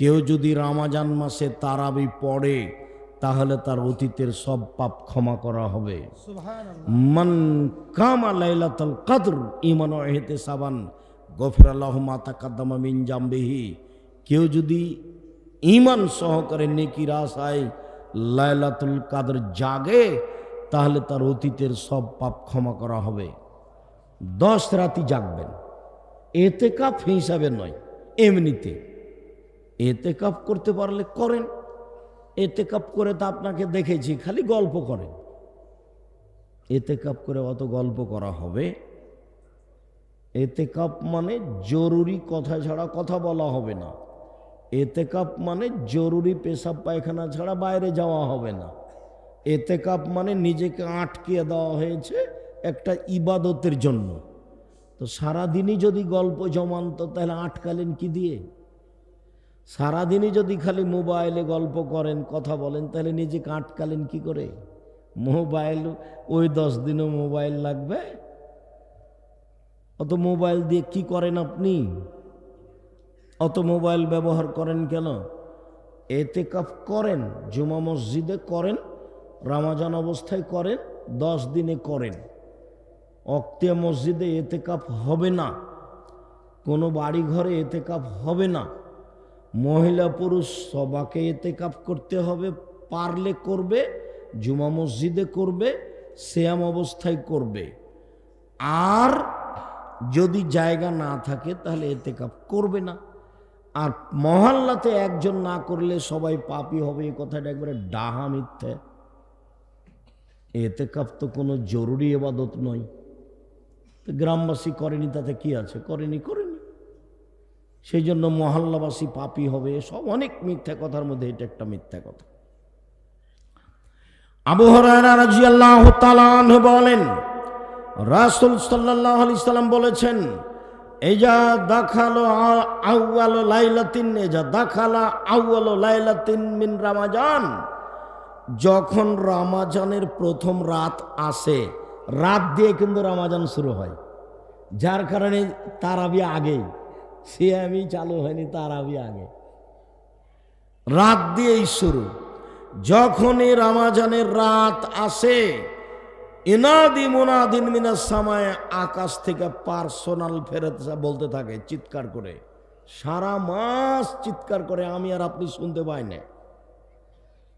কেউ যদি রমজান মাসে তারাবি পড়ে তাহলে তার অতীতের সব পাপ ক্ষমা করা হবে। মান কামা লাইলাতুল কদর ঈমান ওয়া ইহতিসাবান গফিরা লাহু মা তাকাদ্দামা মিন জামবিহি, কেউ যদি ঈমান সহকারে নেকির আশায় লাইলাতুল কদর জাগে তাহলে তার অতীতের সব পাপ ক্ষমা করা হবে। 10 রাতি জাগবেন, এতেকাফ হিসাবে নয়, এমনিতে এতেকাফ করতে পারলে করেন। এতেকাফ করে তো আপনাকে দেখেছি খালি গল্প করেন। এতেকাফ করে অত গল্প করা হবে? এতেকাফ মানে জরুরি কথা ছাড়া কথা বলা হবে না। এতেকাফ মানে জরুরি পেশাব পায়খানা ছাড়া বাইরে যাওয়া হবে না। এতেকাফ মানে নিজেকে আটকিয়ে দেওয়া হয়েছে একটা ইবাদতের জন্য। তো সারাদিনই যদি গল্প জমান তো তাহলে আটকালেন কি দিয়ে? সারাদিনই যদি খালি মোবাইলে গল্প করেন, কথা বলেন, তাহলে নিজেকে আটকালেন কি করে? মোবাইল ওই 10 দিনও মোবাইল লাগবে? অত মোবাইল দিয়ে কি করেন আপনি? অত মোবাইল ব্যবহার করেন কেন? এতেকাফ করেন, জুমা মসজিদে করেন, রমজান অবস্থায় করেন, 10 দিনে করেন। অক্তিয়া মসজিদে এতেকাফ হবে না, কোনো বাড়ি ঘরে এতেকাফ হবে না। মহিলা পুরুষ সবাকে এতেকাফ করতে হবে, পারলে করবে, জুমা মসজিদে করবে, সিয়াম অবস্থায় করবে। আর যদি জায়গা না থাকে তাহলে এতেকাফ করবে না। আর মহল্লাতে একজন না করলে সবাই পাপী হবে, এই কথাটা একবারে ডাহা মিথ্যে। এতেকাফ তো কোনো জরুরি ইবাদত নয়। তো গ্রামবাসী করেনি তাতে কি আছে? করেনি। সেই জন্য মহল্লাবাসী পাপী হবে, সব অনেক মিথ্যা কথার মধ্যে এটা একটা মিথ্যা কথা। আবু হুরায়রা রাদিয়াল্লাহু তাআলা আনহু বলেন, রাসূল সাল্লাল্লাহু আলাইহি সাল্লাম বলেছেন, ইজা দাখালা আউয়ালু লাইলাতিন মিন রমাজান, যখন রমাজানের প্রথম রাত আসে, রাত দিয়ে কিন্তু রমাজান শুরু হয়, যার কারণে তারাবি আগেই, সিয়ামই চালু হয়নি, তারাবি আগে, রাত দিয়েই শুরু। যখনই রমাজানের রাত আসে, ইনাদি মুনাদিন মিনাস সামায়ে, আকাশ থেকে পার্সোনাল ফেরেশতা বলতে থাকে চিৎকার করে, সারা মাস চিৎকার করে, আমি আর আপনি শুনতে পাই না।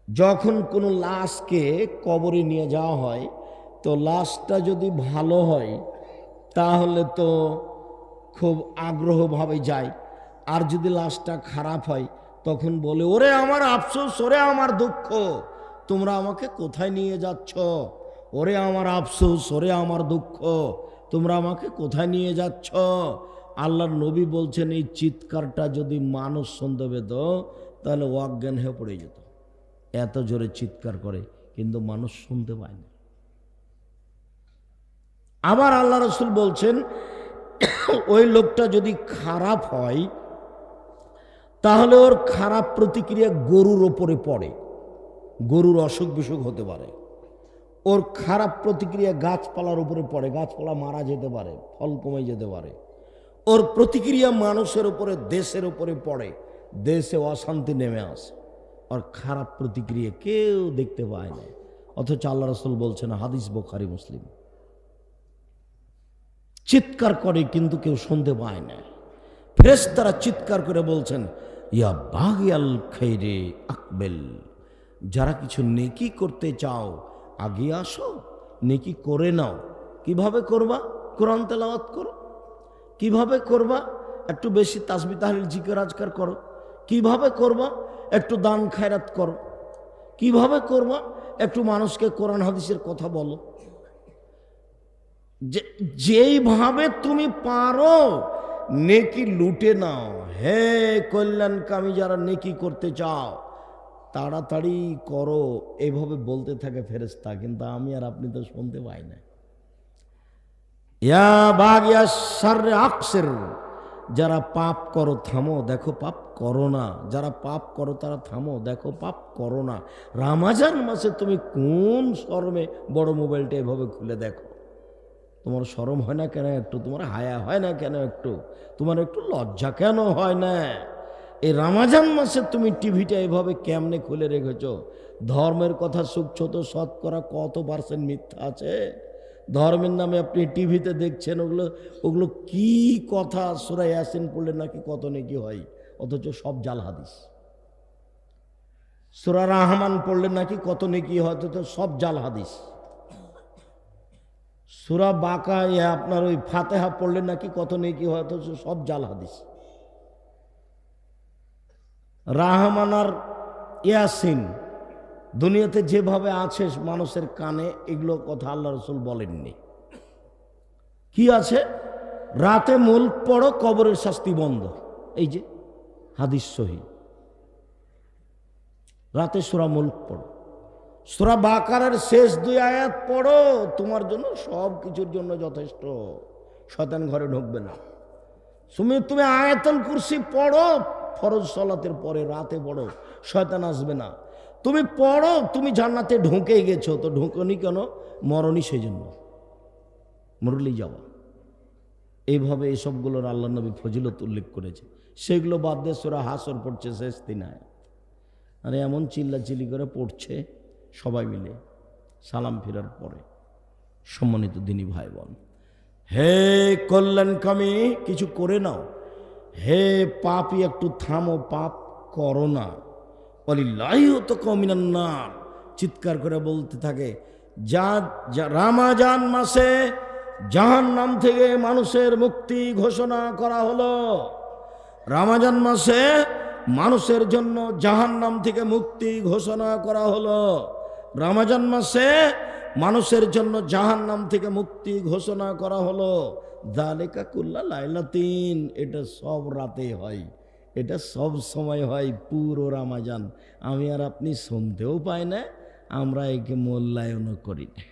যখন কোনো লাশকে কবরে নিয়ে যাওয়া হয়, তো লাশটা যদি ভালো হয় তাহলে তো খুব আগ্রহভাবে যায়, আর যদি লাশটা খারাপ হয় তখন বলে, ওরে আমার আফসোস, ওরে আমার দুঃখ, তোমরা আমাকে কোথায় নিয়ে যাচ্ছ? ওরে আমার আফসোস, ওরে আমার দুঃখ, তোমরা আমাকে কোথায় নিয়ে যাচ্ছ? আল্লাহর নবী বলছেন, এই চিৎকারটা যদি মানুষ শুনতে পেত তাহলে অজ্ঞান হয়ে পড়ে যেত, এত জোরে চিৎকার করে, কিন্তু মানুষ শুনতে পায় না। আবার আল্লাহ রাসূল বলছেন, ওই লোকটা যদি খারাপ হয় তাহলে ওর খারাপ প্রতিক্রিয়া গরুর ওপরে পড়ে, গরুর অসুখ বিসুখ হতে পারে। ওর খারাপ প্রতিক্রিয়া গাছপালার উপরে পড়ে, গাছপালা মারা যেতে পারে, ফল কমে যেতে পারে। ওর প্রতিক্রিয়া মানুষের উপরে, দেশের উপরে পড়ে, দেশে অশান্তি নেমে আসে। ওর খারাপ প্রতিক্রিয়া কেউ দেখতে পায় না, অথচ আল্লাহ রাসূল বলছেন, হাদিস বুখারী মুসলিম, চিৎকার করে কিন্তু কেউ শুনতে পায় না। ফেরেশতারা চিৎকার করে বলছেন, ইয়া বাগিয়াল খাইরে আকবেল, যারা কিছু নেকি করতে চাও আগে আসো, নেকি করে নাও। কিভাবে করবা? কোরআন তেলাওয়াত করো। কিভাবে করবা? একটু বেশি তাসবিহ তাহলিল জিকির আজকার করো। কিভাবে করবা? একটু দান খায়রাত করো। কিভাবে করবা? একটু মানুষকে কোরআন হাদিসের কথা বলো। যেইভাবে তুমি পারো নেকি লুটে নাও। হে কল্যাণকামী যারা নেকি করতে চাও তাড়াতাড়ি করো, এইভাবে বলতে থাকে ফেরেশতা, কিন্তু আমি আর আপনি তো শুনতে পাই না। ইয়া বাগিয়া শাররে আকসির, যারা পাপ করো থামো, দেখো পাপ করো না। যারা পাপ করো তারা থামো, দেখো পাপ করো না। রমজান মাসে তুমি কোন শরমে বড় মোবাইলটা এভাবে খুলে দেখো? তোমার শরম হয় না কেন একটু? তোমার হায়া হয় না কেন একটু? তোমার একটু লজ্জা কেন হয় না? এই রমজান মাসে তুমি টিভিটা এভাবে কেমনে খুলে রেখেছ? ধর্মের কথা শুনছো তো শতকরা কত % মিথ্যা আছে? ধর্মের নামে আপনি টিভিতে দেখছেন, ওগুলো ওগুলো কি কথা? সূরা ইয়াসিন পড়লে নাকি কত নেকি হয়, অথচ সব জাল হাদিস। সূরা রহমান পড়লে নাকি কত নেকি হয়, অথচ সব জাল হাদিস। সূরা বাকা আপনার ওই ফাতেহা পড়লে নাকি কত নেকি হয়, অথচ সব জাল হাদিস। রহমান আর ইয়াসিন দুনিয়াতে যেভাবে আছে মানুষের কানে, এগুলো কথা আল্লাহ রসুল বলেননি। কি আছে? রাতে মুলক পড়ো, কবরের শাস্তি বন্ধ। এই যে হাদিস সহি। রাতে সূরা মুলক পড়ো, সূরা বাকারার শেষ 2 আয়াত পড়ো, তোমার জন্য সব কিছুর জন্য যথেষ্ট। শয়তান ঘরে ঢুকবে না। তুমি আয়াতুল কুরসি পড়ো, ফরজ সালাতের পরে রাতে পড়ো, শয়তান আসবে না। তুমি পড়ো, তুমি জান্নাতে ঢুকে গেছো, তো ঢুকনি কেন? মরণই সেই জন্য, মরলেই যাওয়া। এইভাবে এসবগুলোর আল্লাহ নবী ফজিলত উল্লেখ করেছে। সেগুলো বাদ দিয়ে সূরা হাসর পড়ছে শেষ 3 আয়াত। আরে এমন চিল্লাচিল্লি করে পড়ছে সবাই মিলে সালাম ফেরার পরে। সম্মানিত দিনী ভাই বোন, হে কল্যাণকামী, কিছু করে নাও। হে পাপী, একটু থামো, পাপ করো না। ওয়ালিল্লাহি উতকা মিনান নার, চিৎকার করে বলতে থাকে। যা রমজান মাসে জাহান্নাম থেকে মানুষের মুক্তি ঘোষণা করা হলো। রমজান মাসে মানুষের জন্য জাহান্নাম থেকে মুক্তি ঘোষণা করা হলো। রমজান মাসে মানুষের জন্য জাহান্নাম থেকে মুক্তি ঘোষণা করা হলো। যালিকা কুল্লা লাইলাতিন, এটা সব রাতে হয়, এটা সব সময় হয়, পুরো রমজান। আমি আর আপনি শুনতেও পাই না, আমরা একে মূল্যায়নও করি না।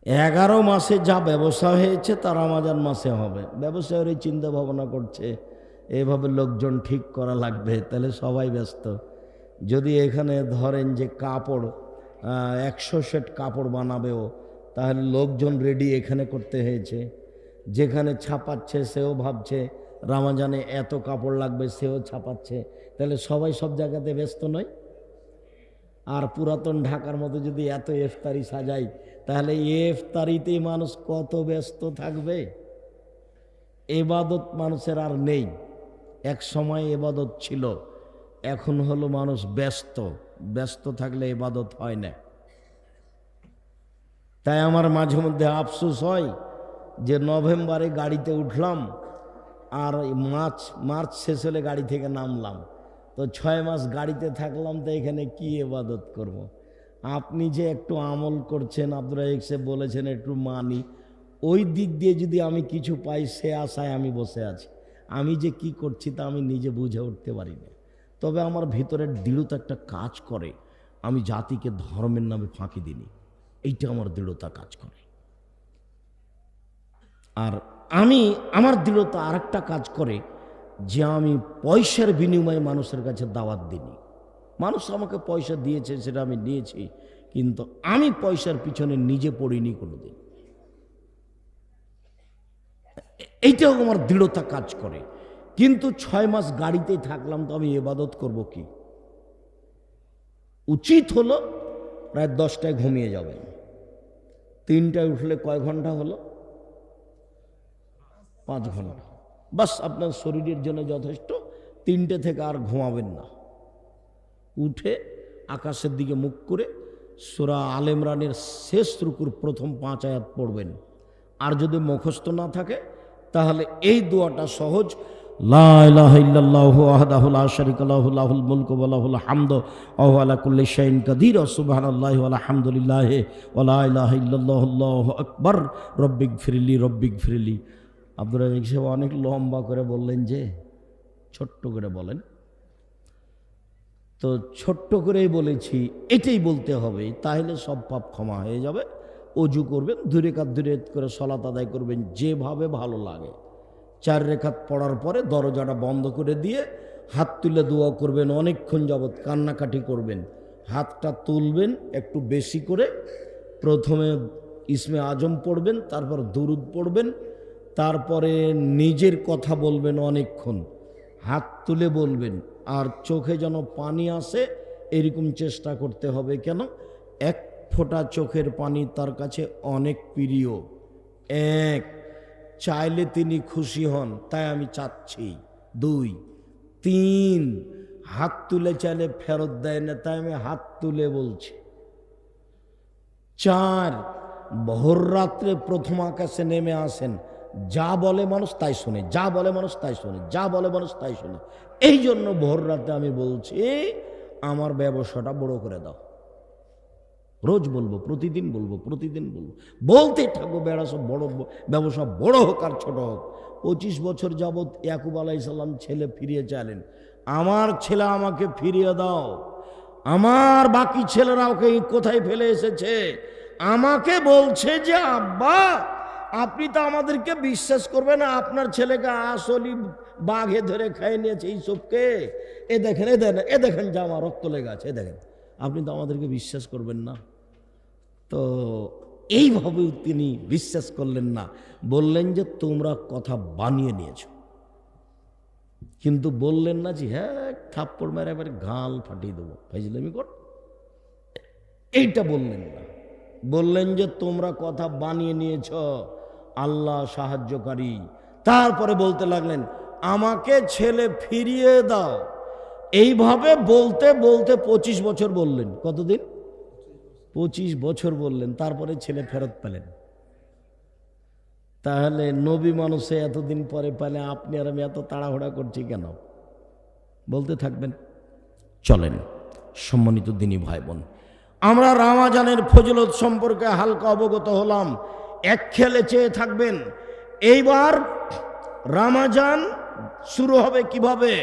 11 মাসে যা ব্যবসা হয়েছে তা রমজান মাসে হবে। ব্যবসায়ীর চিন্তা ভাবনা করছে এভাবে লোকজন ঠিক করা লাগবে, তাহলে সবাই ব্যস্ত। যদি এখানে ধরেন যে কাপড় 100 সেট কাপড় বানাবেও, তাহলে লোকজন রেডি এখানে করতে হয়েছে। যেখানে ছাপাচ্ছে সেও ভাবছে রমজানে এত কাপড় লাগবে, সেও ছাপাচ্ছে। তাহলে সবাই সব জায়গাতে ব্যস্ত নয়? আর পুরাতন ঢাকার মতো যদি এত ইফতারি সাজাই, তাহলে ইফতারিতে মানুষ কত ব্যস্ত থাকবে। ইবাদত মানুষের আর নেই। এক সময় ইবাদত ছিল, এখন হলো মানুষ ব্যস্ত। ব্যস্ত থাকলে ইবাদত হয় না। তাই আমার মাঝে মধ্যে আফসোস হয় যে নভেম্বরে গাড়িতে উঠলাম আর মার্চ শেষ হলে গাড়ি থেকে নামলাম, তো 6 মাস গাড়িতে থাকলাম, তো এখানে কি ইবাদত করব। আপনি যে একটু আমল করছেন, আব্দুর রাজ্জাক সাহেব বলেছেন একটু মানি, ওই দিক দিয়ে যদি আমি কিছু পাই সে আশায় আমি বসে আছি। আমি যে কি করছি তা আমি নিজে বুঝে উঠতে পারি না। তবে আমার ভিতরের দৃঢ়তা একটা কাজ করে, আমি জাতিকে ধর্মের নামে ফাঁকি দিইনি, এইটা আমার দৃঢ়তা কাজ করে। আর আমার দৃঢ়তা আর একটা কাজ করে যে আমি পয়সার বিনিময়ে মানুষের কাছে দাওয়াত দিইনি। মানুষ আমাকে পয়সা দিয়েছে, সেটা আমি নিয়েছি, কিন্তু আমি পয়সার পিছনে নিজে পড়িনি কোনোদিন। এইটাও আমার দৃঢ়তা কাজ করে। কিন্তু 6 মাস গাড়িতেই থাকলাম, তো আমি ইবাদত করব কি? উচিত হলো প্রায় 10টায় ঘুমিয়ে যাবেন। 3টায় উঠলে কয় ঘন্টা হলো? 5 ঘন্টা। বাস আপনার শরীরের জন্য যথেষ্ট। 3টে থেকে আর ঘুমাবেন না। উঠে আকাশের দিকে মুখ করে সূরা আলে ইমরানের শেষ রুকুর প্রথম 5 আয়াত পড়বেন। আর যদি মুখস্থ না থাকে তাহলে এই দোয়াটা সহজ, লা ইলাহা ইল্লাল্লাহু ওয়াহদাহু লা শারীকা লাহু লাহুল মুলকু ওয়া লাহুল হামদু ওয়া হুয়া আলা কুল্লি শাইইন কাদির সুবহানাল্লাহি ওয়া আলহামদুলিল্লাহি ওয়া লা ইলাহা ইল্লাল্লাহু আল্লাহু আকবার রব্বিগফিরলি রব্বিগফিরলি। আব্দুর রাজ্জাক সাহেব অনেক লম্বা করে বললেন, যে ছোট্ট করে বলেন। তো ছোট্ট করেই বলেছি, এটাই বলতে হবে, তাহলে সব পাপ ক্ষমা হয়ে যাবে। অজু করবেন, 2 রেখাত 2 রেখাত করে সালাত আদায় করবেন যেভাবে ভালো লাগে। 4 রেখাত পড়ার পরে দরজাটা বন্ধ করে দিয়ে হাত তুলে দোয়া করবেন, অনেকক্ষণ যাবৎ কান্নাকাটি করবেন। হাতটা তুলবেন একটু বেশি করে, প্রথমে ইসমে আজম পড়বেন, তারপর দুরুদ পড়বেন, তারপরে নিজের কথা বলবেন অনেকক্ষণ। হাত তুলে বলবেন, আর চোখে যেন পানি আসে এরকম চেষ্টা করতে হবে। কেন? এক ফোঁটা চোখের পানি তার কাছে অনেক প্রিয়। এক, চাইলে তিনি খুশি হন, তাই আমি চাচ্ছি। 2, 3, হাত তুলে চাইলে ফেরত দেয় না, তাই আমি হাত তুলে বলছি। 4, ভোর রাত্রে প্রথম আকাশে নেমে আসেন, যা বলে মানুষ তাই শোনে, যা বলে মানুষ তাই শোনে, যা বলে মানুষ তাই শোনে। এই জন্য ভোর রাতে আমি বলছি আমার ব্যবসাটা বড় করে দাও। রোজ বলবো, প্রতিদিন বলবো, প্রতিদিন বলবো, বলতে থাকবো। ব্যবসা বড় হোক আর ছোট হোক। 25 বছর যাবৎ ইয়াকুব আলাইহিস সালাম ছেলে ফিরিয়ে চাইলেন, আমার ছেলে আমাকে ফিরিয়ে দাও। আমার বাকি ছেলেরা ওকে কোথায় ফেলে এসেছে, আমাকে বলছে যে আব্বা আপনি তো আমাদেরকে বিশ্বাস করবেন না, আপনার ছেলেকে আসলি বাঘে ধরে খাই নিয়েছে ইউসুফকে। এ দেখেন, এ দেখেন জামা রক্ত লেগে আছে, এ দেখেন, আপনি তো আমাদেরকে বিশ্বাস করবেন না। তো এইভাবেও তিনি বিশ্বাস করলেন না, বললেন যে তোমরা কথা বানিয়ে নিয়েছ। কিন্তু বললেন না যে হ্যাঁ থাপ্পড় মেরে এবারে গাল ফাটিয়ে দেবো, ফাইজলামি কর, এইটা বললেন না। বললেন যে তোমরা কথা বানিয়ে নিয়েছ, আল্লাহ সাহায্যকারী। তারপরে বলতে লাগলেন আমাকে ছেলে ফিরিয়ে দাও। এইভাবে বলতে বলতে 25 বছর বললেন। কতদিন? 25 বছর বললেন, তারপরে ছেলে ফেরত পেলেন। তাহলে নবী মানুষে এতদিন পরে পেলে আপনি আর আমি এত তাড়াহুড়া করছি কেন? বলতে থাকবেন। চলেন সম্মানিত দিনী ভাই বোন, আমরা রমজানের ফজিলত সম্পর্কে হালকা অবগত হলাম। এক খেলে চেয়ে থাকবেন এইবার রমজান শুরু হবে কিভাবে।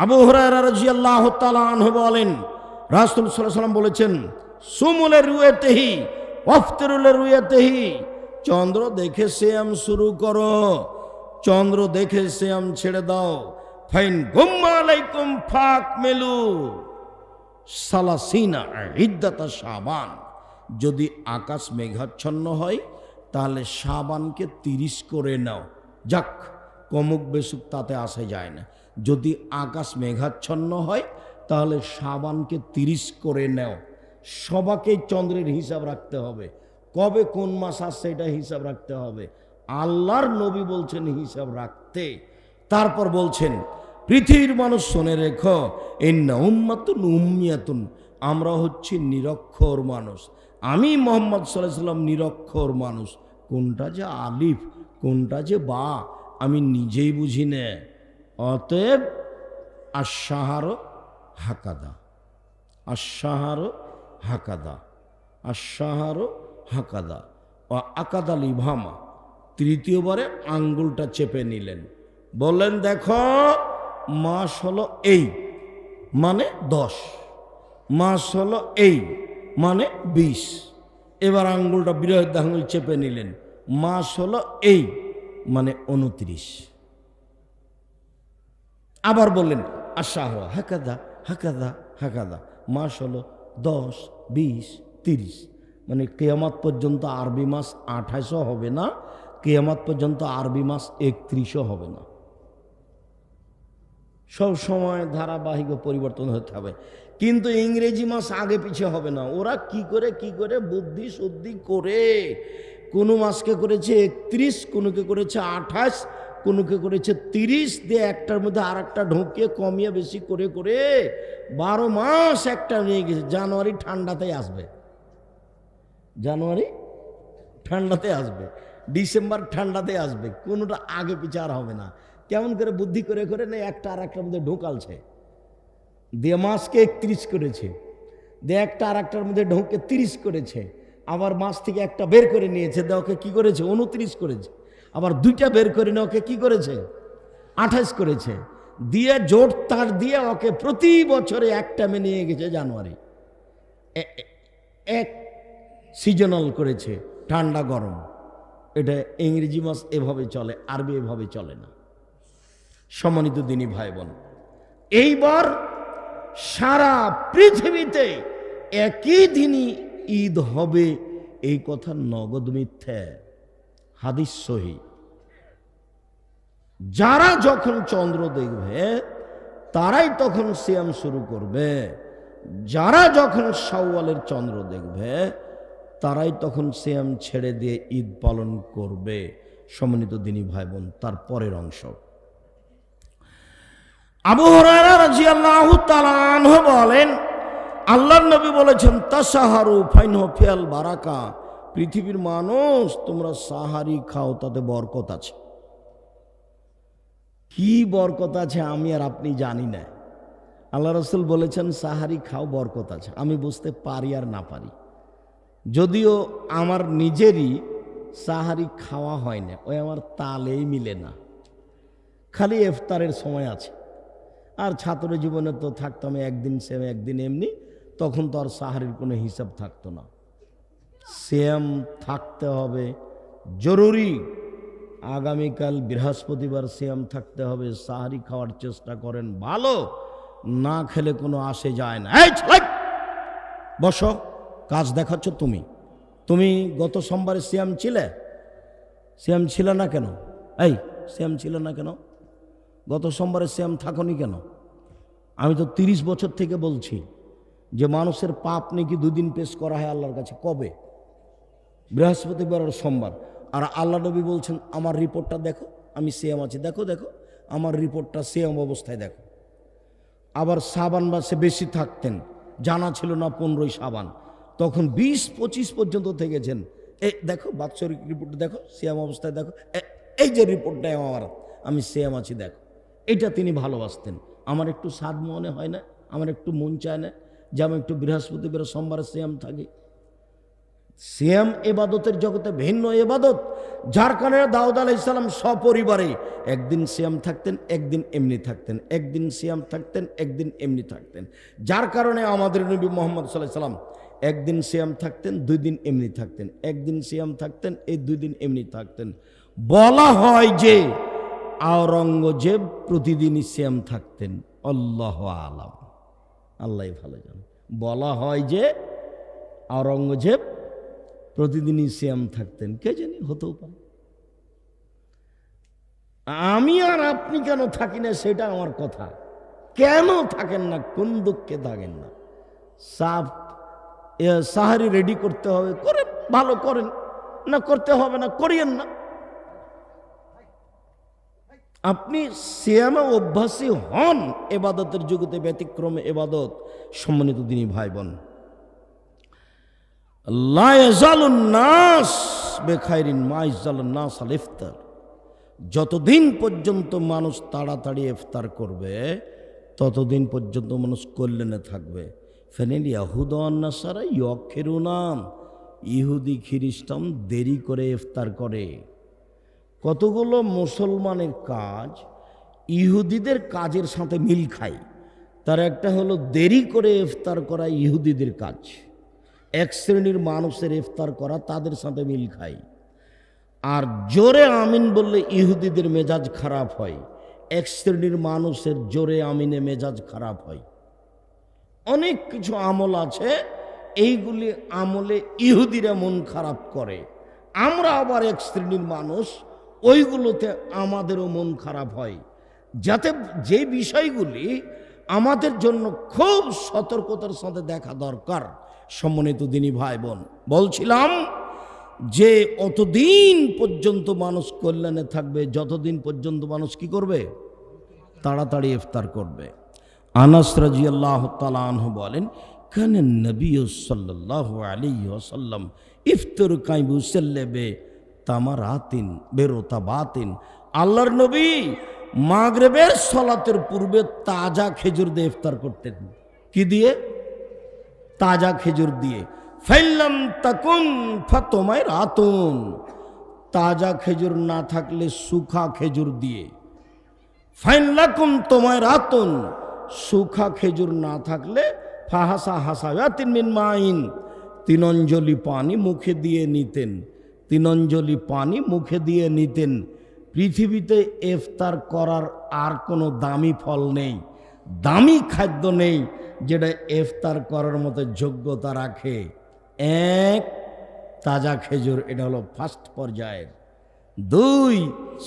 আবু হুরায়রা রাদিয়াল্লাহু তাআলা আনহু বলেন, রাসূল সাল্লাল্লাহু আলাইহি ওয়াসাল্লাম বলেছেন সুমুলে রুয়াতেহি ওয়াফতিরুলে রুয়াতেহি, চন্দ্র দেখে সিয়াম শুরু করো, চন্দ্র দেখে সিয়াম ছেড়ে দাও। ফাইন গুম্মা আলাইকুম ফাকমিলু সালাসিনা ইদ্দাতা শাবান, যদি আকাশ মেঘাচ্ছন্ন হয় তাহলে শাবানকে 30 করে নাও। যাক, কমুক বেসুক তাতে আসে যায় না। যদি আকাশ মেঘাচ্ছন্ন হয় তাহলে শাবানকে 30 করে নাও। সবাকেই চন্দ্রের হিসাব রাখতে হবে, কবে কোন মাস আসছে এটা হিসাব রাখতে হবে। আল্লাহর নবী বলছেন হিসাব রাখতে। তারপর বলছেন পৃথিবীর মানুষ শুনে রেখো, ইন্না উম্মাতুন উম্মিয়াতুন, আমরা হচ্ছি নিরক্ষর মানুষ। আমি মুহাম্মদ সাল্লাল্লাহু আলাইহি ওয়াসাল্লাম নিরক্ষর মানুষ। কোনটা যে আলিফ কোনটা যে বা আমি নিজেই বুঝি না। অতএব আশ-শাহরু হাকাদা, আশ-শাহরু হাকাদা, আশ-শাহরু হাকাদা ও আকাদাল ইভামা, তৃতীয়বারে আঙ্গুলটা চেপে নিলেন, বললেন দেখো মাস হলো এই মানে 10, মাস হলো এই মানে 20। এবার আঙ্গুলটা বৃহৎ আঙ্গুল চেপে নিলেন, মাস হলো এই মানে 29। আবার বললেন আশ-শাহরু হাকাদা হাকাদা হাকাদা, মাস হলো 10, 20, 30, মানে কিয়ামত পর্যন্ত আরবি মাস 28ও হবে না, কিয়ামত পর্যন্ত আরবি মাস 31ও হবে না। সব সময় ধারাবাহিক পরিবর্তন হতে হবে, কিন্তু ইংরেজি মাস আগে পিছিয়ে হবে না। ওরা কি করে বুদ্ধি শুদ্ধি করে কোনো মাসকে করেছে 31, কোনোকে করেছে 28, কোনোকে করেছে 30, দিয়ে একটার মধ্যে আর একটা ঢুকিয়ে কমিয়ে বেশি করে করে 12 মাস একটা নিয়ে গেছে। জানুয়ারি ঠান্ডাতে আসবে, জানুয়ারি ঠান্ডাতে আসবে, ডিসেম্বর ঠান্ডাতে আসবে, কোনোটা আগে পিছিয়ে আর হবে না। কেমন করে বুদ্ধি করে করে না একটা আর একটার মধ্যে ঢোকালছে, দিয়ে মাসকে 31 করেছে, দিয়ে একটা আর একটার মধ্যে ঢোকে 30 করেছে, আবার মাস থেকে একটা বের করে নিয়েছে, দিয়ে ওকে কী করেছে 29 করেছে, আবার দুইটা বের করে নিয়ে ওকে কী করেছে 28 করেছে, দিয়ে জোট তার দিয়ে ওকে প্রতি বছরে একটা নিয়ে গেছে জানুয়ারি। এক সিজনাল করেছে, ঠান্ডা গরম। এটা ইংরেজি মাস এভাবে চলে, আরবি এভাবে চলে না। সম্মানিত দিনী ভাই বোন, এইবার সারা পৃথিবীতে একই দিনই ঈদ হবে এই কথা নগদ মিথ্যা, হাদিস সহি। যারা যখন চন্দ্র দেখবে তারাই তখন সিয়াম শুরু করবে, যারা যখন শাওয়ালের চন্দ্র দেখবে তারাই তখন সিয়াম ছেড়ে দিয়ে ঈদ পালন করবে। সম্মানিত দিনী ভাই বোন, তার পরের অংশ আবু হুরায়রা রাদিয়াল্লাহু তাআলা আনহু বলেন, আল্লাহর নবী বলেছেন, তাসাহারু ফাইনহু ফিল বারাকা, পৃথিবীর মানুষ তোমরা সাহারি খাও, তাতে বরকত আছে। কি বরকত আছে আমি আর আপনি জানি না। আল্লাহ রাসূল বলেছেন সাহারি খাও, বরকত আছে। আমি বুঝতে পারি আর না পারি, যদিও আমার নিজেরই সাহারি খাওয়া হয় না, ওই আমার তালেই মিলে না, খালি ইফতারের সময় আছে। আর ছাত্র জীবনে তো থাকতাম একদিন সেম একদিন এমনি, তখন তো আর সাহারির কোনো হিসাব থাকতো না। সেম থাকতে হবে জরুরি। আগামীকাল বৃহস্পতিবার সিয়াম থাকতে হবে, সাহারি খাওয়ার চেষ্টা করেন, ভালো না খেলে কোনো আসে যায় না। এই ছেলে বসো, কাজ দেখাচ্ছ তুমি। তুমি গত সোমবারে সিয়াম ছিলে? সিয়াম ছিল না কেন? এই সিয়াম ছিল না কেন? গত সোমবারে সিয়াম থাকনি কেন? আমি তো 30 বছর থেকে বলছি যে মানুষের পাপ নাকি দুদিন পেশ করা হয় আল্লাহর কাছে। কবে? বৃহস্পতিবার আর সোমবার। আর আল্লাহ নবী বলছেন আমার রিপোর্টটা দেখো, আমি সিয়াম আছি, দেখো দেখো আমার রিপোর্টটা সিয়াম অবস্থায় দেখো। আবার সাবান মাসে বেশি থাকতেন, জানা ছিল না 15ই সাবান, তখন 20-25 পর্যন্ত থেকেছেন। এই দেখো বাৎসরিক রিপোর্ট দেখো, সিয়াম অবস্থায় দেখো, এই যে রিপোর্টটাই আমার, আমি সিয়াম আছি দেখো। এটা তিনি ভালোবাসতেন। আমার একটু স্বাদ মনে হয় না, আমার একটু মন চায় না যে আমি একটু বৃহস্পতিবার সোমবারে সিয়াম থাকি। সিয়াম এবাদতের জগতে ভিন্ন এবাদত, যার কারণে দাউদ আলাইহিস সালাম সপরিবারে একদিন সিয়াম থাকতেন, একদিন এমনি থাকতেন, একদিন সিয়াম থাকতেন, একদিন এমনি থাকতেন। যার কারণে আমাদের নবী মুহাম্মদ সাল্লাল্লাহু আলাইহি ওয়াসাল্লাম একদিন সিয়াম থাকতেন, 2 দিন এমনি থাকতেন, একদিন সিয়াম থাকতেন, এই 2 দিন এমনি থাকতেন। বলা হয় যে আওরঙ্গজেব প্রতিদিনই সিয়াম থাকতেন, আল্লাহু আলাম, আল্লাহ ভালো জানেন। বলা হয় যে আওরঙ্গজেব প্রতিদিনই সিয়াম থাকতেন, কে জানি, হতেও পারে। আমি আর আপনি কেন থাকি না সেটা আমার কথা। কেন থাকেন না, কোন দুঃখে থাকেন না? সাহারি রেডি করতে হবে, করেন, ভালো করেন, না করতে হবে না করিয়েন না। আপনি সিয়ামে অভ্যাসী হন, এবাদতের জগতে ব্যতিক্রমে এবাদত। সম্মানিত দিনী ভাই বোন, লা ইয়াজালুন নাস বিখাইরিন মা ইয়াজালুন নাস আল ইফতার, যতদিন পর্যন্ত মানুষ তাড়াতাড়ি ইফতার করবে ততদিন পর্যন্ত মানুষ কল্যাণে থাকবে। ফানিল ইয়াহুদ ওয়ান নাসারা ইউখিরুনা, ইহুদি খ্রিস্টান দেরি করে ইফতার করে। কতগুলো মুসলমানের কাজ ইহুদিদের কাজের সাথে মিল খায়। তার একটা হলো দেরি করে ইফতার করা ইহুদিদের কাজ, এক শ্রেণীর মানুষের ইফতার করা তাদের সাথে মিল খায়। আর জোরে আমিন বললে ইহুদিদের মেজাজ খারাপ হয়, এক শ্রেণীর মানুষের জোরে আমিনে মেজাজ খারাপ হয়। অনেক কিছু আমল আছে, এইগুলি আমলে ইহুদিরা মন খারাপ করে। আমরা আবার এক শ্রেণীর মানুষ, ওইগুলোতে আমাদেরও মন খারাপ হয়। যাতে যে বিষয়গুলি আমাদের জন্য খুব সতর্কতার সাথে দেখা দরকার। সম্মানিত দিনী ভাই বোন, বলছিলাম যে অতদিন পর্যন্ত মানুষ কল্যাণে থাকবে যতদিন পর্যন্ত মানুষ কি করবে, তাড়াতাড়ি ইফতার করবে। আনাস রাদিয়াল্লাহু তাআলা আনহু বলেন, কানা নবী সাল্লাল্লাহু আলাইহি ওয়াসাল্লাম ইফতার কাইবু সাল্লাবে তামারাতিন বেরোতাবাতিন, আল্লাহর নবী মাগরিবের সালাতের পূর্বে তাজা খেজুর দিয়ে ইফতার করতেন। কি দিয়ে? তাজা খেজুর দিয়ে। ফাইল্লাম তাকুন ফাতমায় রাতুন, তাজা খেজুর না থাকলে শুখা খেজুর দিয়ে। ফাইল্লাকুম তোমায় রাতুন, শুখা খেজুর না থাকলে ফাহাসা হাসায়াতিন মিন মাইন, 3 অঞ্জলি পানি মুখে দিয়ে নিতেন, 3 অঞ্জলি পানি মুখে দিয়ে নিতেন। পৃথিবীতে ইফতার করার আর কোনো দামি ফল নেই, দামি খাদ্য নেই যেটা ইফতার করার মতো যোগ্যতা রাখে। 1 তাজা খেজুর, এটা হলো ফার্স্ট পর্যায়ের। 2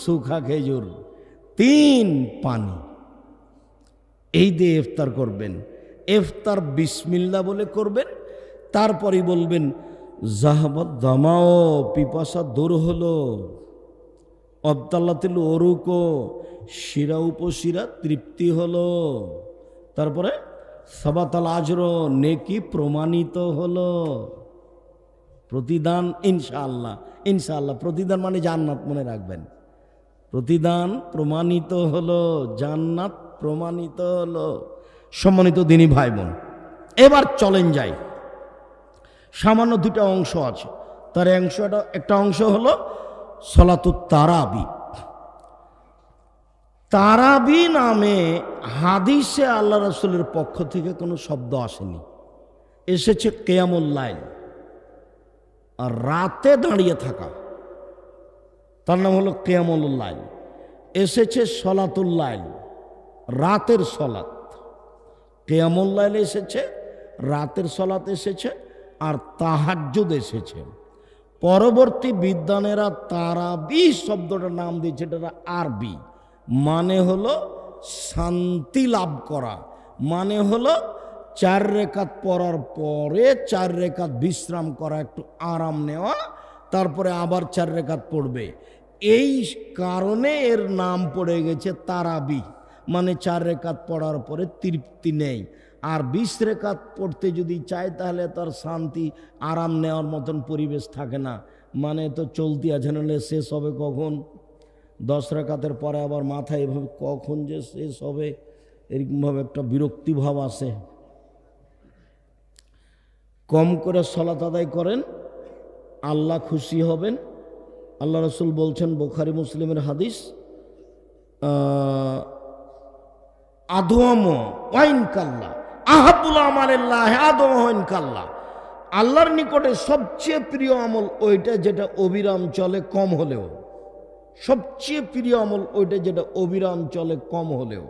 শুখা খেজুর, 3 পানি, এই দিয়ে ইফতার করবেন। ইফতার বিসমিল্লাহ বলে করবেন, তারপরেই বলবেন জাহাবাত দামাও, পিপাসা দূর হলো, অবতাল্লাতিল ওরুকো, শিরা উপশিরা তৃপ্তি হলো, তারপরে সাবাতাল আজর, নেকি প্রমাণিত হলো, প্রতিদান ইনশাআল্লাহ। ইনশাআল্লাহ প্রতিদান মানে জান্নাত, মনে রাখবেন। প্রতিদান প্রমাণিত হলো, জান্নাত প্রমাণিত হলো। সম্মানিত দিনী ভাই বোন, এবার চলেন যাই। সামান্য 2টা অংশ আছে, তার একটা অংশ হলো সলাতুত তারাবি। তারাবি নামে হাদিসে আল্লাহ রাসূলের পক্ষ থেকে কোনো শব্দ আসেনি, এসেছে কিয়ামুল লাইল, আর রাতে দাঁড়িয়ে থাকা, তার নাম হলো কিয়ামুল লাইল। এসেছে সলাতুল লাইল, রাতের সলাত। কিয়ামুল লাইল এসেছে, রাতের সলাত এসেছে, আর তাহাজ্জুদ এসেছে। পরবর্তী বিদ্বানেরা তারাবি শব্দটার নাম দিয়েছে, এটা আরবি, মানে হলো শান্তি লাভ করা, মানে হলো 4 রেকাত পড়ার পরে 4 রেকাত বিশ্রাম করা, একটু আরাম নেওয়া, তারপরে আবার 4 রেকাত পড়বে। এই কারণে এর নাম পড়ে গেছে তারাবি, মানে 4 রেকাত পড়ার পরে তৃপ্তি নেই। আর 20 রেকাত পড়তে যদি চায় তাহলে তার শান্তি আরাম নেওয়ার মতন পরিবেশ থাকে না, মানে তো চলতি আছে, নাহলে শেষ হবে কখন? 10 রেকাতের পরে আবার মাথায় এভাবে কখন যে শেষ হবে, এরকমভাবে একটা বিরক্তি ভাব আসে। কম করে সলাত আদায় করেন, আল্লাহ খুশি হবেন। আল্লাহ রাসূল বলছেন, বুখারী মুসলিমের হাদিস, আদওয়াম ওয়াইন কাল্লা আহাবুল আমালিল্লাহ আদওয়াম ওয়াইন কাল্লা, আল্লাহর নিকটে সবচেয়ে প্রিয় আমল ওইটা যেটা অবিরাম চলে কম হলেও। সবচেয়ে প্রিয় আমল ওইটা যেটা অবিরাম চলে কম হলেও।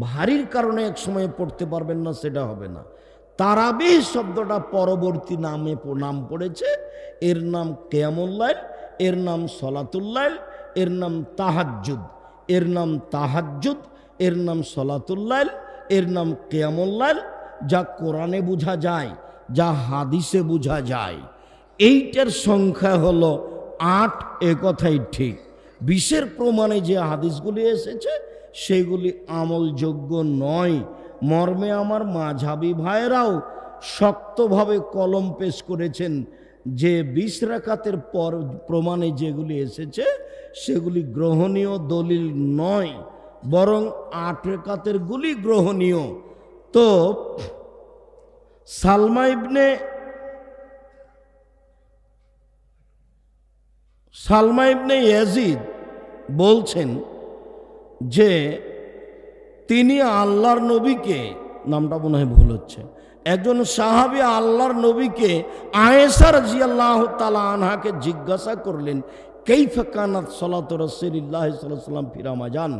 ভারীর কারণে এক সময় পড়তে পারবেন না, সেটা হবে না। তারাবিহ শব্দটা পরবর্তী নাম পড়েছে, এর নাম কিয়ামুল লাইল, এর নাম সলাতুল লাইল, এর নাম তাহাজ্জুদ, এর নাম তাহাজ্জুদ, এর নাম সলাতুল লাইল, এর নাম কিয়ামুল লাইল। যা কোরআনে বোঝা যায়, যা হাদিসে বোঝা যায়। এইটার সংখ্যা হলো 8, এ কথাই ঠিক। 20-এর প্রমাণে যে হাদিসগুলি এসেছে সেগুলি আমলযোগ্য নয়। মর্মে আমার মাঝহাবি ভাইরাও শক্তভাবে কলম পেশ করেছেন যে 20 রাকাতের পর প্রমাণে যেগুলি এসেছে সেগুলি গ্রহণীয় দলিল নয়, বরং 8 রাকাতের গুলি গ্রহণীয়। তো সালমা ইবনে ইয়াজিদ বলছেন যে তিনি আল্লাহর নবীকে, নামটা মনে হয় ভুল হচ্ছে, একজন সাহাবী আল্লাহর নবীকে আয়েশা রাদিয়াল্লাহু তাআলা আনহাকে জিজ্ঞাসা করলেন, কাইফা কানাত সালাতু রাসূলিল্লাহ সাল্লাল্লাহু আলাইহি ওয়াসাল্লাম ফি রমাজান।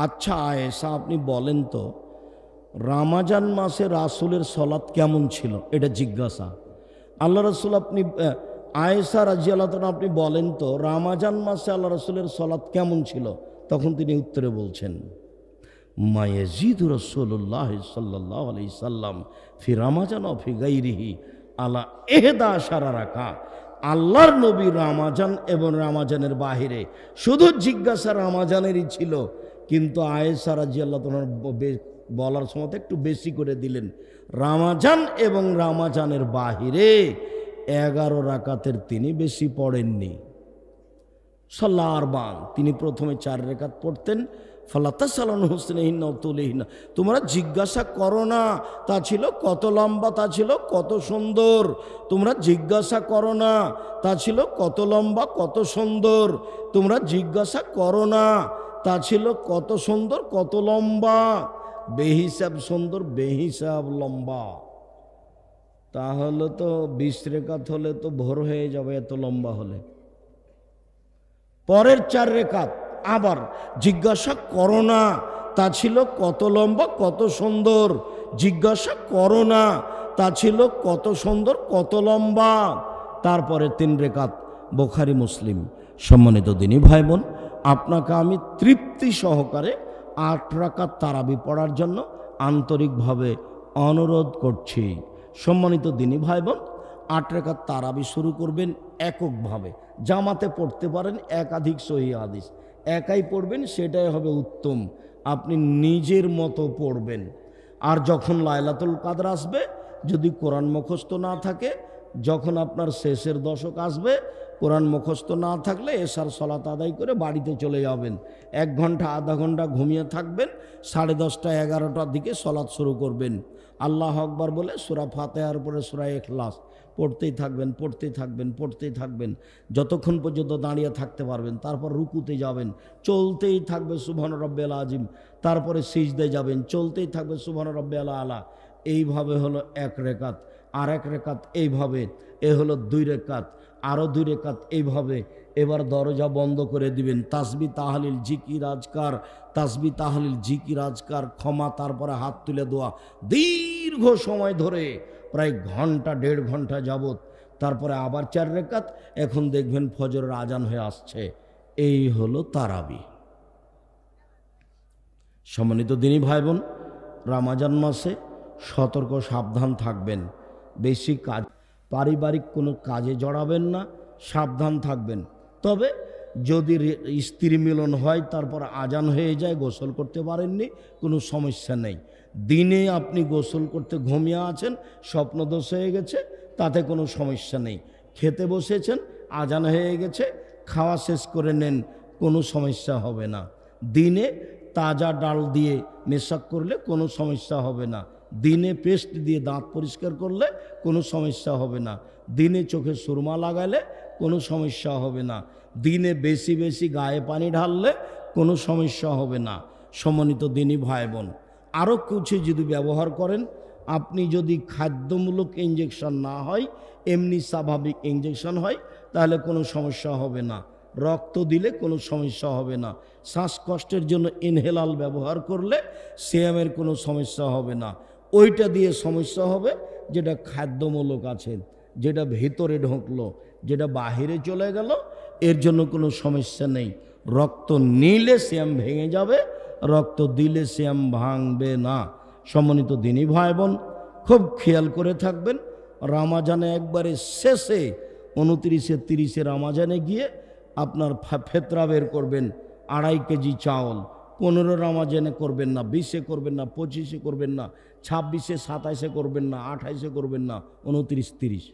আচ্ছা আয়েশা, আপনি বলেন তো রমাজান মাসে রাসূলের সালাত কেমন ছিল, এটা জিজ্ঞাসা। আল্লাহ রাসূল, আপনি আয়েশা রাদিয়াল্লাহু তাআলা, আপনি বলেন তো রমাজান মাসে আল্লাহ রাসূলের সালাত কেমন ছিল। তখন তিনি উত্তরে বলছেন, মা ইয়াজিদু রাসূলুল্লাহ সাল্লাল্লাহু আলাইহি সাল্লাম ফি রমাজান ও ফি গায়রিহি আলা 11 রাকাত। আল্লাহর নবী রমাজান এবং রমাজানের বাহিরে, শুধু জিজ্ঞাসা রমাজানেরই ছিল, কিন্তু আয়েশা রাদিয়াল্লাহু তাআলা বলার সময় একটু বেশি করে দিলেন, রমাজান এবং রমাজানের বাহিরে 11 রাকাতের তিনি বেশি পড়েননি। সাল্লাহ আরবান, তিনি প্রথমে 4 রাকাত পড়তেন। ফালাতাসালান হুসনাইহিন্না ওয়া তুলিহিন্না, তোমরা জিজ্ঞাসা করো না তা ছিল কত লম্বা, তা ছিল কত সুন্দর। তোমরা জিজ্ঞাসা করো না তা ছিল কত লম্বা, কত সুন্দর। তোমরা জিজ্ঞাসা করো না তা ছিল কত সুন্দর, কত লম্বা। বেহিসাব সুন্দর, বেহিসাব লম্বা। তাহলে তো 20 রাকাত হলে তো ভোর হয়ে যাবে, এত লম্বা হলে। পরের 4 রাকাত আবার জিজ্ঞাসা করো না তা ছিল কত লম্বা, কত সুন্দর। জিজ্ঞাসা করো না তা ছিল কত সুন্দর, কত লম্বা। তারপরে 3 রাকাত, বুখারী মুসলিম। সম্মানিত দিনী ভাই বোন, আপনাকে আমি তৃপ্তি সহকারে 8 রাকাত তারাবি পড়ার জন্য আন্তরিকভাবে অনুরোধ করছি। সম্মানিত দিনী ভাই বোন, 8 রাকাত তারাবি শুরু করবেন এককভাবে। জামাতে পড়তে পারেন, একাধিক সহিহ হাদিস, একাই পড়বেন, সেটাই হবে উত্তম। আপনি নিজের মতো পড়বেন। আর যখন লাইলাতুল কাদর আসবে, যদি কোরআন মুখস্থ না থাকে, যখন আপনার শেষের দশক আসবে, কোরআন মুখস্থ না থাকলে এশার সালাত আদায় করে বাড়িতে চলে যাবেন। 1 ঘন্টা আধা ঘন্টা ঘুমিয়ে থাকবেন, 10:30 11টার দিকে সালাত শুরু করবেন। আল্লাহ আকবার বলে সূরা ফাতিহার পরে সূরা ইখলাস পড়তেই থাকবেন, পড়তেই থাকবেন, পড়তেই থাকবেন, যতক্ষণ পর্যন্ত দাঁড়িয়ে থাকতে পারবেন। তারপর রুকুতে যাবেন, চলতেই থাকবে সুবহান রাব্বিয়াল আযীম। তারপরে সিজদায় যাবেন, চলতেই থাকবে সুবহান রাব্বিয়াল আলা। এইভাবে হলো 1 রাকাত। আর 1 রাকাত এইভাবে, এ হলো 2 রাকাত, আরও 2 রাকাত এইভাবে। এবার দরজা বন্ধ করে দিবেন। তাসবিহ তাহলিল জিকির আজকার, তাসবিহ তাহলিল জিকির আজকার, ক্ষমা, তারপরে হাত তুলে দোয়া, দীর্ঘ সময় ধরে প্রায় ঘন্টা 1.5 ঘন্টা যাবত। তারপরে আবার 4 রাকাত। এখন দেখবেন ফজরের আজান হয়ে আসছে। এই হলো তারাবি। সম্মানিত দিনী ভাই বোন, রমজান মাসে সতর্ক সাবধান থাকবেন। বেশি কাজ, পারিবারিক কোনো কাজে জড়াবেন না, সাবধান থাকবেন। তবে যদি স্ত্রী মিলন হয়, তারপর আজান হয়ে যায়, গোসল করতে পারেননি, কোনো সমস্যা নেই। দিনে আপনি গোসল করতে ঘুমিয়ে আছেন, স্বপ্নদোষ হয়ে গেছে, তাতে কোনো সমস্যা নেই। খেতে বসেছেন, আজান হয়ে গেছে, খাওয়া শেষ করে নেন, কোনো সমস্যা হবে না। দিনে তাজা ডাল দিয়ে মেশাক করলে কোনো সমস্যা হবে না। দিনে পেস্ট দিয়ে দাঁত পরিষ্কার করলে কোনো সমস্যা হবে না। দিনে চোখে সুরমা লাগালে কোনো সমস্যা হবে না। দিনে বেশি বেশি গায়ে পানি ঢাললে কোনো সমস্যা হবে না। সম্মানিত দিনী ভাই বোন, আরও কিছু যদি ব্যবহার করেন, আপনি যদি খাদ্যমূলক ইঞ্জেকশন না হয়, এমনি স্বাভাবিক ইঞ্জেকশন হয়, তাহলে কোনো সমস্যা হবে না। রক্ত দিলে কোনো সমস্যা হবে না। শ্বাসকষ্টের জন্য ইনহেলাল ব্যবহার করলে সিএমের কোনো সমস্যা হবে না। ওইটা দিয়ে সমস্যা হবে যেটা খাদ্যমূলক আছে, যেটা ভিতরে ঢুকলো, যেটা বাহিরে চলে গেল, এর জন্য কোনো সমস্যা নেই। রক্ত নিলে সিএম ভেঙে যাবে, রক্ত দিলে সিএম ভাঙবে না। সম্মানিত দিনী ভাই বোন, খুব খেয়াল করে থাকবেন। রমজানে একবারে শেষে 29-এ 30-এ রমজানে গিয়ে আপনার ফেতরা বের করবেন 2.5 কেজি চাউল। 15 রমজানে করবেন না, 20-এ করবেন না, 25-এ করবেন না, 26-এ 27-এ করবেন না, 28-এ করবেন না, 29, 30।